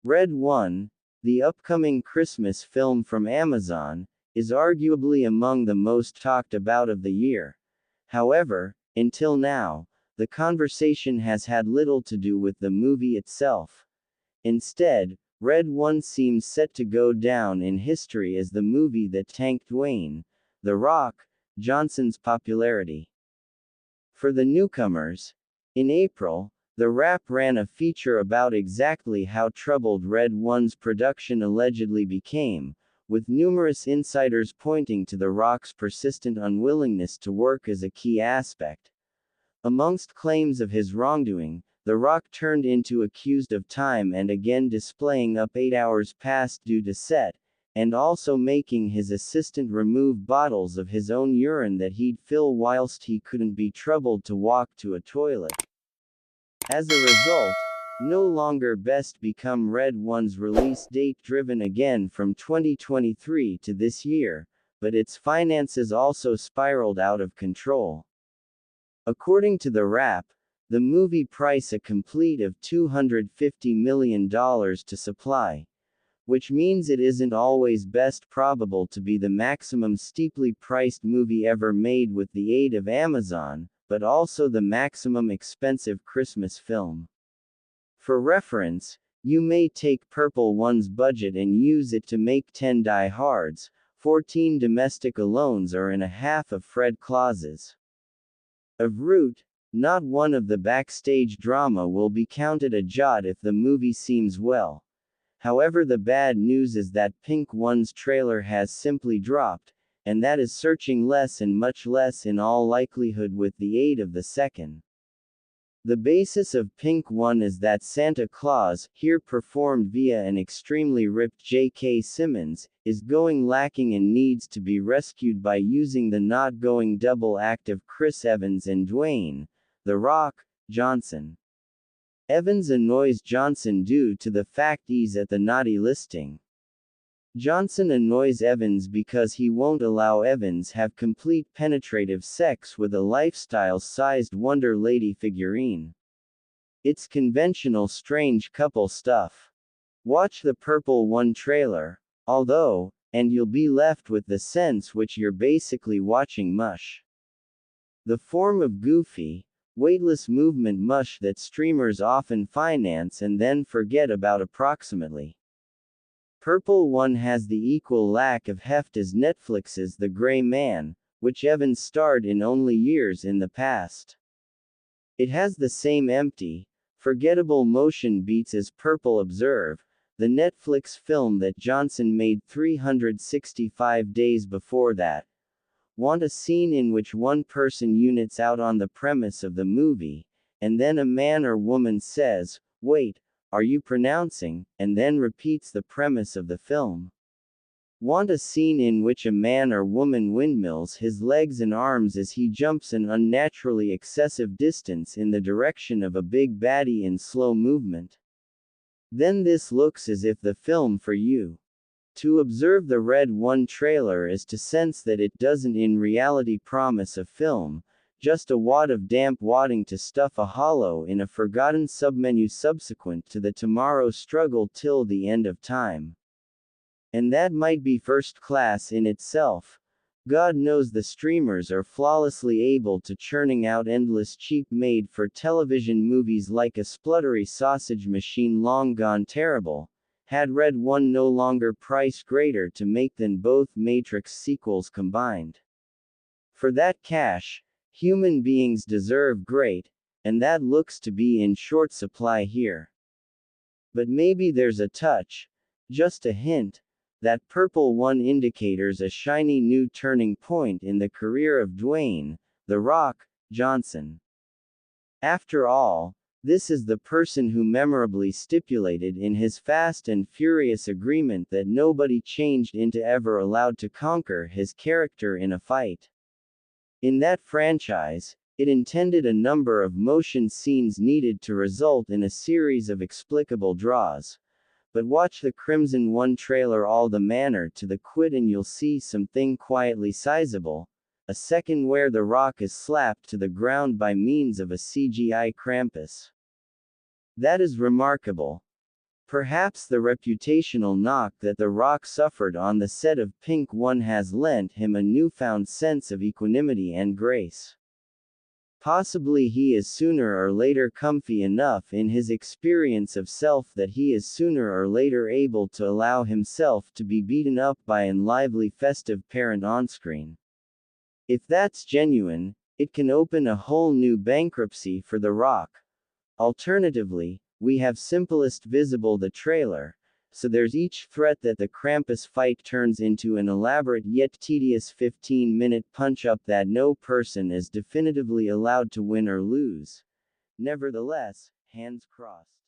Red One, the upcoming Christmas film from Amazon, is arguably among the most talked about of the year. However, until now, the conversation has had little to do with the movie itself. Instead, Red One seems set to go down in history as the movie that tanked Dwayne "The Rock" Johnson's popularity. For the newcomers, in April, The Wrap ran a feature about exactly how troubled Red One's production allegedly became, with numerous insiders pointing to The Rock's persistent unwillingness to work as a key aspect. Amongst claims of his wrongdoing, The Rock turned into accused of time and again displaying up 8 hours past due to set, and also making his assistant remove bottles of his own urine that he'd fill whilst he couldn't be troubled to walk to a toilet. As a result, no longer Best Become Red One's release date driven again from 2023 to this year, but its finances also spiraled out of control. According to The Wrap, the movie priced a complete of $250 million to supply, which means it isn't always best probable to be the maximum steeply priced movie ever made with the aid of Amazon, but also the maximum expensive Christmas film. For reference, you may take Purple One's budget and use it to make 10 Die Hards, 14 domestic alones or and a half of Fred Clauses. Of Root, not one of the backstage drama will be counted a jot if the movie seems well. However, the bad news is that Pink One's trailer has simply dropped, and that is searching less and much less in all likelihood with the aid of the second. The basis of Pink One is that Santa Claus, here performed via an extremely ripped J.K. Simmons, is going lacking and needs to be rescued by using the not-going double act of Chris Evans and Dwayne "The Rock" Johnson. Evans annoys Johnson due to the fact he's at the naughty listing. Johnson annoys Evans because he won't allow Evans have complete penetrative sex with a lifestyle-sized Wonder Lady figurine. It's conventional strange couple stuff. Watch the Purple One trailer, although, and you'll be left with the sense which you're basically watching mush. The form of goofy, weightless movement mush that streamers often finance and then forget about approximately. Purple One has the equal lack of heft as Netflix's The Gray Man, which Evans starred in only years in the past. It has the same empty, forgettable motion beats as Purple Observe, the Netflix film that Johnson made 365 days before that. Want a scene in which one person units out on the premise of the movie, and then a man or woman says, "Wait, are you pronouncing?" and then repeats the premise of the film. Want a scene in which a man or woman windmills his legs and arms as he jumps an unnaturally excessive distance in the direction of a big baddie in slow movement? Then this looks as if the film for you. To observe the Red One trailer is to sense that it doesn't in reality promise a film, just a wad of damp wadding to stuff a hollow in a forgotten submenu subsequent to the tomorrow struggle till the end of time. And that might be first class in itself. God knows the streamers are flawlessly able to churning out endless cheap made-for-television movies like a spluttery sausage machine long gone terrible, had Red One no longer priced greater to make than both Matrix sequels combined. For that cash, human beings deserve great, and that looks to be in short supply here. But maybe there's a touch, just a hint, that Purple One indicators a shiny new turning point in the career of Dwayne "The Rock" Johnson. After all, this is the person who memorably stipulated in his Fast and Furious agreement that nobody changed into ever allowed to conquer his character in a fight. In that franchise, it intended a number of motion scenes needed to result in a series of explicable draws. But watch the Crimson One trailer all the manner to the quid and you'll see something quietly sizable. A second where The Rock is slapped to the ground by means of a CGI Krampus. That is remarkable. Perhaps the reputational knock that The Rock suffered on the set of Pink One has lent him a newfound sense of equanimity and grace. Possibly he is sooner or later comfy enough in his experience of self that he is sooner or later able to allow himself to be beaten up by an lively festive parent on-screen. If that's genuine, it can open a whole new bankruptcy for The Rock. Alternatively, we have simplest visible the trailer, so there's each threat that the Krampus fight turns into an elaborate yet tedious 15-minute punch-up that no person is definitively allowed to win or lose. Nevertheless, hands crossed.